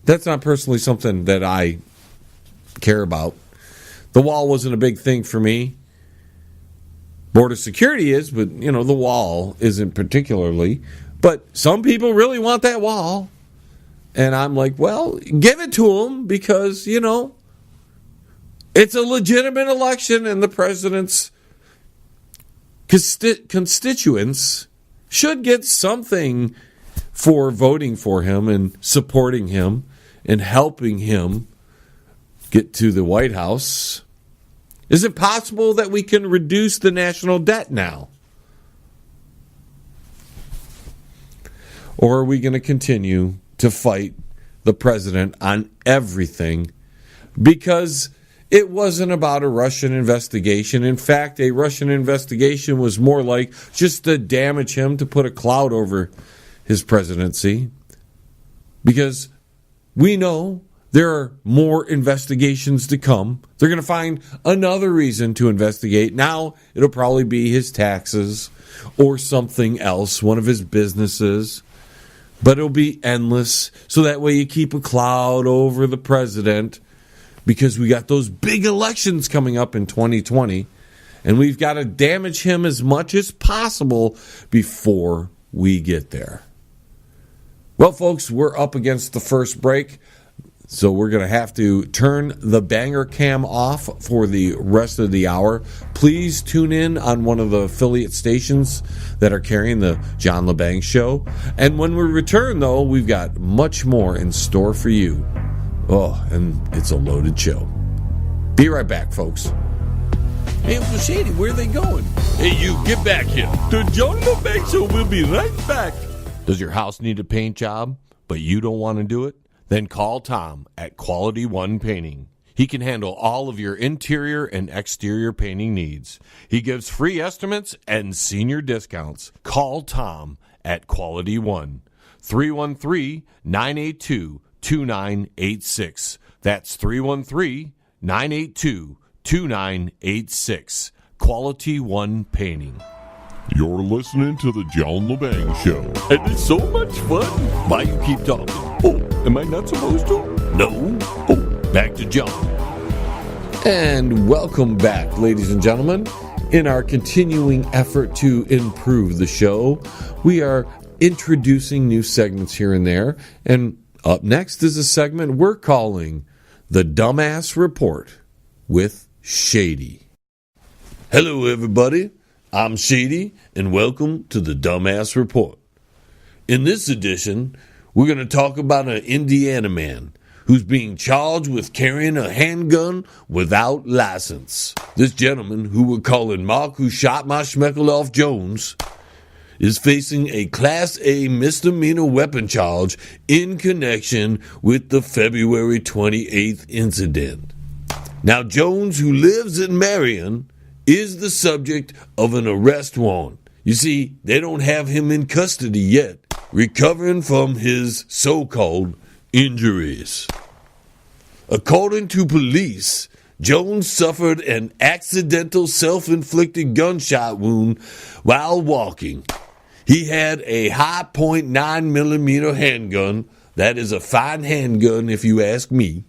That's not personally something that I care about. The wall wasn't a big thing for me. Border security is, but, the wall isn't particularly. But some people really want that wall. And I'm like, well, give it to them because, it's a legitimate election and the president's constituents should get something for voting for him and supporting him and helping him get to the White House. Is it possible that we can reduce the national debt now? Or are we going to continue to fight the president on everything? Because it wasn't about a Russian investigation. In fact, a Russian investigation was more like just to damage him, to put a cloud over his presidency. Because we know there are more investigations to come. They're going to find another reason to investigate. Now it'll probably be his taxes or something else, one of his businesses. But it'll be endless, so that way you keep a cloud over the president, because we got those big elections coming up in 2020, and we've got to damage him as much as possible before we get there. Well, folks, we're up against the first break, so we're going to have to turn the banger cam off for the rest of the hour. Please tune in on one of the affiliate stations that are carrying the John Lebang Show. And when we return, though, we've got much more in store for you. Oh, and it's a loaded show. Be right back, folks. Hey, Uncle Shady, where are they going? Hey, you, get back here. The John Lebang Show will be right back. Does your house need a paint job, but you don't want to do it? Then call Tom at Quality One Painting. He can handle all of your interior and exterior painting needs. He gives free estimates and senior discounts. Call Tom at Quality One. 313-982-2986. That's 313-982-2986. Quality One Painting. You're listening to the John Lebang Show. And it's so much fun. Why you keep talking? Oh, am I not supposed to? No. Oh, back to John. And welcome back, ladies and gentlemen. In our continuing effort to improve the show, we are introducing new segments here and there. And up next is a segment we're calling The Dumbass Report with Shady. Hello, everybody. I'm Shady, and welcome to the Dumbass Report. In this edition, we're going to talk about an Indiana man who's being charged with carrying a handgun without license. This gentleman, who we're calling Mark Who Shot My Schmeckle Off Jones, is facing a Class A misdemeanor weapon charge in connection with the February 28th incident. Now, Jones, who lives in Marion, is the subject of an arrest warrant. You see, they don't have him in custody yet, recovering from his so-called injuries. According to police, Jones suffered an accidental self-inflicted gunshot wound while walking. He had a high .9mm handgun. That is a fine handgun if you ask me.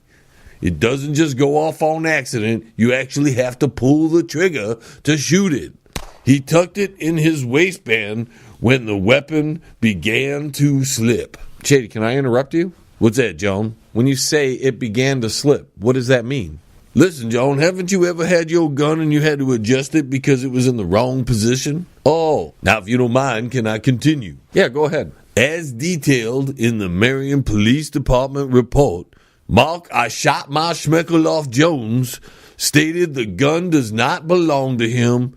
It doesn't just go off on accident. You actually have to pull the trigger to shoot it. He tucked it in his waistband when the weapon began to slip. Shady, can I interrupt you? What's that, Joan? When you say it began to slip, what does that mean? Listen, Joan, haven't you ever had your gun and you had to adjust it because it was in the wrong position? Oh, now if you don't mind, can I continue? Yeah, go ahead. As detailed in the Marion Police Department report, Mark I Shot My Schmeckle Off Jones stated the gun does not belong to him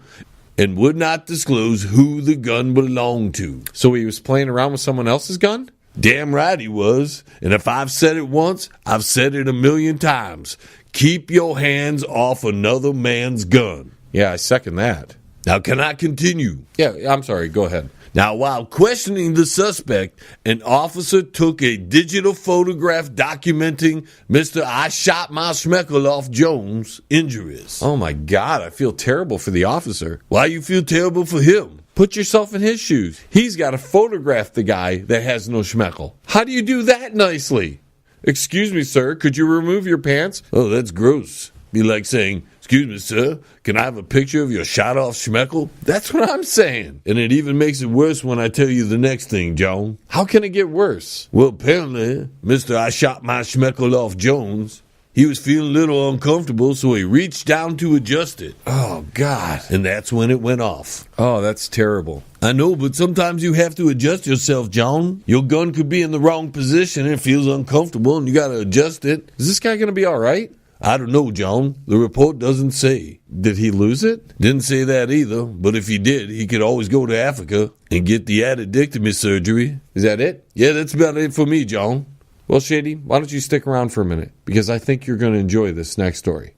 and would not disclose who the gun belonged to. So he was playing around with someone else's gun? Damn right he was. And if I've said it once, I've said it 1,000,000 times. Keep your hands off another man's gun. Yeah, I second that. Now, can I continue? Yeah, I'm sorry. Go ahead. Now, while questioning the suspect, an officer took a digital photograph documenting Mr. I Shot My Schmeckle Off Jones' injuries. Oh, my God. I feel terrible for the officer. Why you feel terrible for him? Put yourself in his shoes. He's got to photograph the guy that has no schmeckle. How do you do that nicely? "Excuse me, sir, could you remove your pants?" "Oh, that's gross." Be like saying, "Excuse me, sir, can I have a picture of your shot-off schmeckle?" That's what I'm saying. And it even makes it worse when I tell you the next thing, John. How can it get worse? Well, apparently, Mr. I shot my schmeckle off Jones. He was feeling a little uncomfortable, so he reached down to adjust it. Oh, God. And that's when it went off. Oh, that's terrible. I know, but sometimes you have to adjust yourself, John. Your gun could be in the wrong position and it feels uncomfortable, and you got to adjust it. Is this guy going to be all right? I don't know, John. The report doesn't say. Did he lose it? Didn't say that either, but if he did, he could always go to Africa and get the addictomy surgery. Is that it? Yeah, that's about it for me, John. Well, Shady, why don't you stick around for a minute, because I think you're going to enjoy this next story.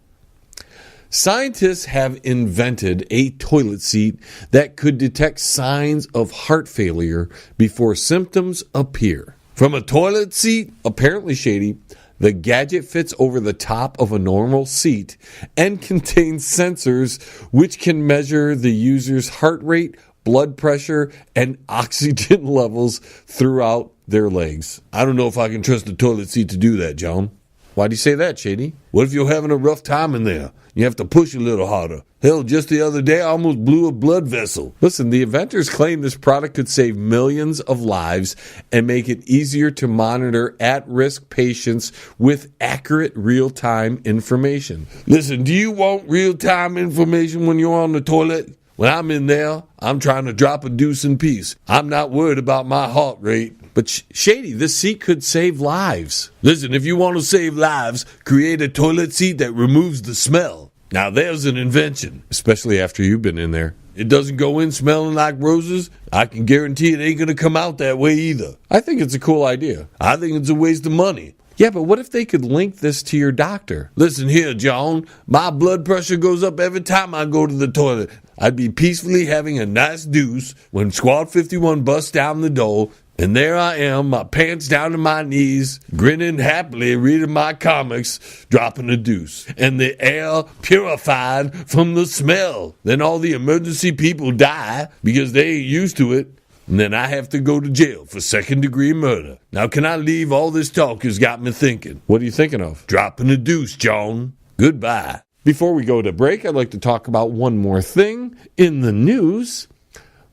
Scientists have invented a toilet seat that could detect signs of heart failure before symptoms appear. From a toilet seat? Apparently, Shady, the gadget fits over the top of a normal seat and contains sensors which can measure the user's heart rate, blood pressure, and oxygen levels throughout their legs. I don't know if I can trust the toilet seat to do that, John. Why do you say that, Shady? What if you're having a rough time in there? You have to push a little harder. Hell, just the other day I almost blew a blood vessel. Listen, the inventors claim this product could save millions of lives and make it easier to monitor at-risk patients with accurate real-time information. Listen, do you want real-time information when you're on the toilet? When I'm in there, I'm trying to drop a deuce in peace. I'm not worried about my heart rate. But Shady, this seat could save lives. Listen, if you want to save lives, create a toilet seat that removes the smell. Now there's an invention. Especially after you've been in there. It doesn't go in smelling like roses. I can guarantee it ain't going to come out that way either. I think it's a cool idea. I think it's a waste of money. Yeah, but what if they could link this to your doctor? Listen here, John. My blood pressure goes up every time I go to the toilet. I'd be peacefully having a nice deuce when Squad 51 busts down the door, and there I am, my pants down to my knees, grinning happily, reading my comics, dropping a deuce, and the air purified from the smell. Then all the emergency people die because they ain't used to it. And then I have to go to jail for second-degree murder. Now, can I leave? All this talk has got me thinking. What are you thinking of? Dropping a deuce, John. Goodbye. Before we go to break, I'd like to talk about one more thing in the news.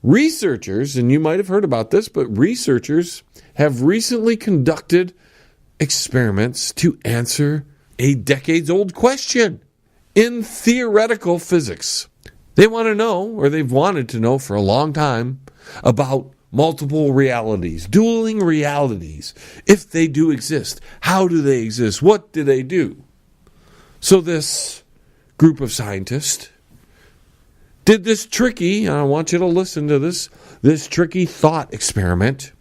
Researchers, and you might have heard about this, but researchers have recently conducted experiments to answer a decades-old question in theoretical physics. They want to know, or they've wanted to know for a long time, about multiple realities, dueling realities. If they do exist, how do they exist? What do they do? So this group of scientists did this tricky, and I want you to listen to this tricky thought experiment.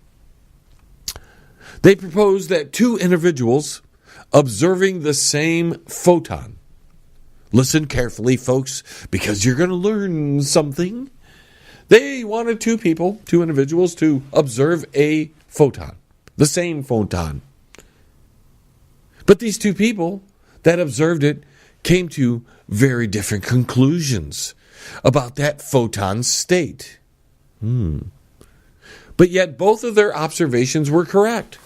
They proposed that two individuals observing the same photon. Listen carefully, folks, because you're going to learn something. They wanted two individuals, to observe a photon, the same photon. But these two people that observed it came to very different conclusions about that photon's state. But yet both of their observations were correct.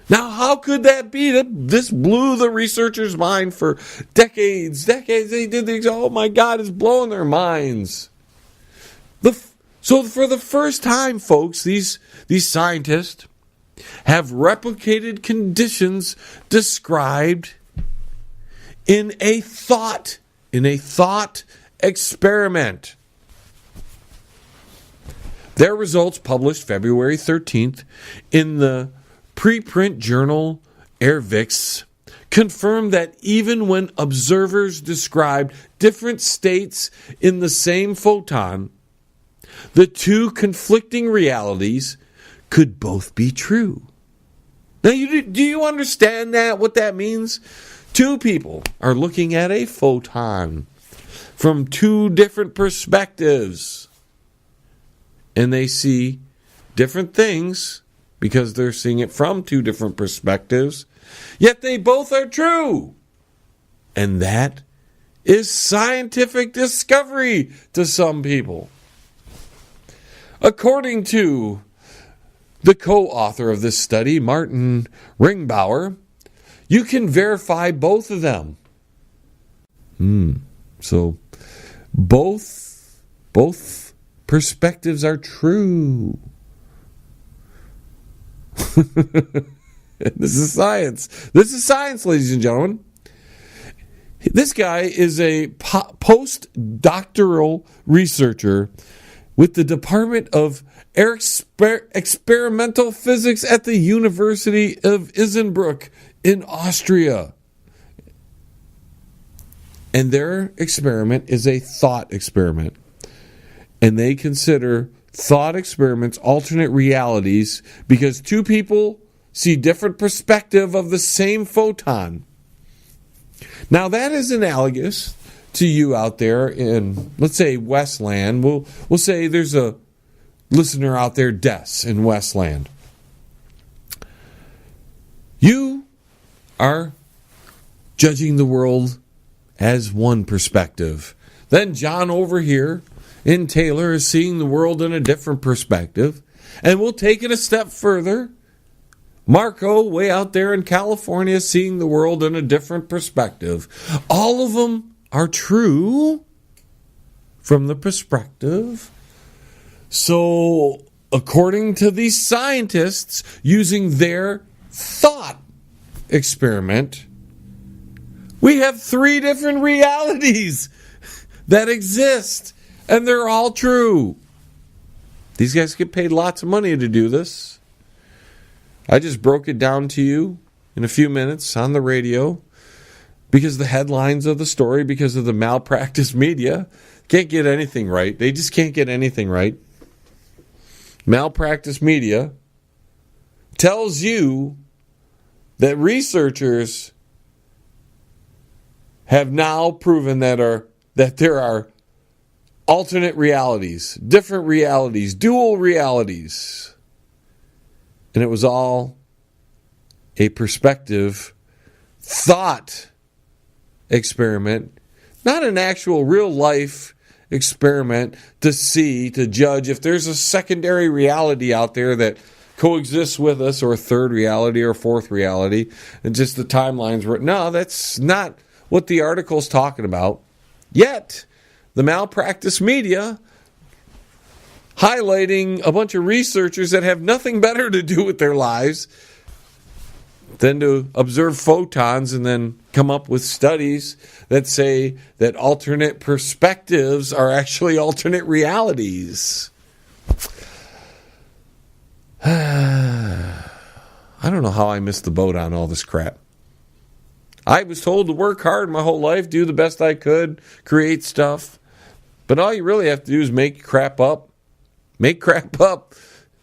Now, how could that be? This blew the researchers' mind for decades. They did things. Oh my God, it's blowing their minds. So for the first time, folks, these scientists have replicated conditions described in a thought experiment. Their results, published February 13th in the preprint journal Airvix, confirmed that even when observers described different states in the same photon, the two conflicting realities could both be true. Now, do you understand what that means? Two people are looking at a photon from two different perspectives, and they see different things because they're seeing it from two different perspectives, yet they both are true. And that is scientific discovery to some people. According to the co-author of this study, Martin Ringbauer, you can verify both of them. So both perspectives are true. This is science. This is science, ladies and gentlemen. This guy is a postdoctoral researcher with the Department of Experimental Physics at the University of Innsbruck in Austria. And their experiment is a thought experiment. And they consider thought experiments alternate realities because two people see different perspective of the same photon. Now that is analogous to you out there in, let's say, Westland. We'll say there's a listener out there, Des, in Westland. You are judging the world as one perspective. Then John over here in Taylor is seeing the world in a different perspective. And we'll take it a step further. Marco, way out there in California, seeing the world in a different perspective. All of them are true from the perspective. So, according to these scientists, using their thought experiment, we have 3 different realities that exist, and they're all true. These guys get paid lots of money to do this. I just broke it down to you in a few minutes on the radio because the headlines of the story, because of the malpractice media, can't get anything right. They just can't get anything right. Malpractice media tells you that researchers have now proven that there are alternate realities, different realities, dual realities. And it was all a perspective thought experiment, not an actual real life experiment to judge if there's a secondary reality out there that coexists with us, or a third reality or fourth reality, and just the timelines were. No, that's not what the article's talking about. Yet, the malpractice media highlighting a bunch of researchers that have nothing better to do with their lives than to observe photons and then come up with studies that say that alternate perspectives are actually alternate realities. I don't know how I missed the boat on all this crap. I was told to work hard my whole life, do the best I could, create stuff. But all you really have to do is make crap up. Make crap up.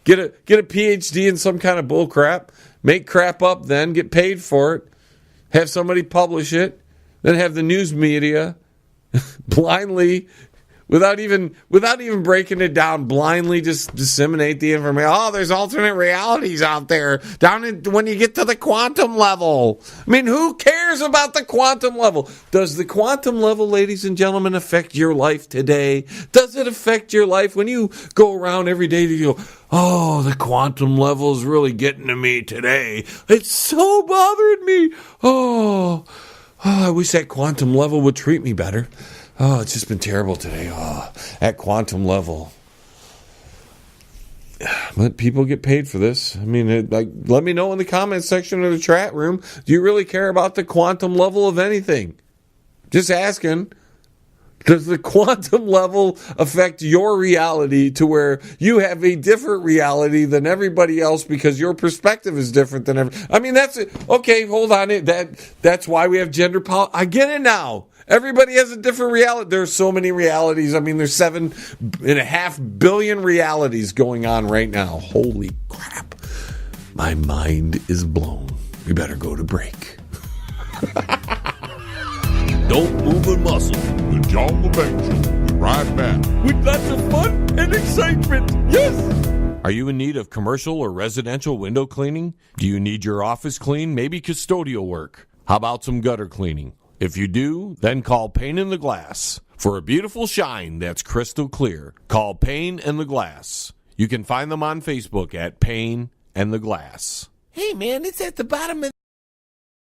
Get a PhD in some kind of bull crap. Make crap up, then get paid for it. Have somebody publish it. Then have the news media blindly, without even breaking it down, blindly just disseminate the information. Oh, there's alternate realities out there when you get to the quantum level. I mean, who cares about the quantum level? Does the quantum level, ladies and gentlemen, affect your life today? Does it affect your life when you go around every day to go, oh, the quantum level is really getting to me today. It's so bothering me. Oh, I wish that quantum level would treat me better. Oh, it's just been terrible today. Oh, at quantum level. But people get paid for this. I mean, let me know in the comments section of the chat room. Do you really care about the quantum level of anything? Just asking. Does the quantum level affect your reality to where you have a different reality than everybody else because your perspective is different than every? I mean, that's it. Okay, hold on. That's why we have gender I get it now. Everybody has a different reality. There's so many realities. I mean, there's 7.5 billion realities going on right now. Holy crap. My mind is blown. We better go to break. Don't move a muscle. The John Lebang Show. Be right back. With lots of fun and excitement. Yes! Are you in need of commercial or residential window cleaning? Do you need your office cleaned? Maybe custodial work? How about some gutter cleaning? If you do, then call Pane in the Glass. For a beautiful shine that's crystal clear, call Pane in the Glass. You can find them on Facebook at Pane and the Glass. Hey, man, it's at the bottom of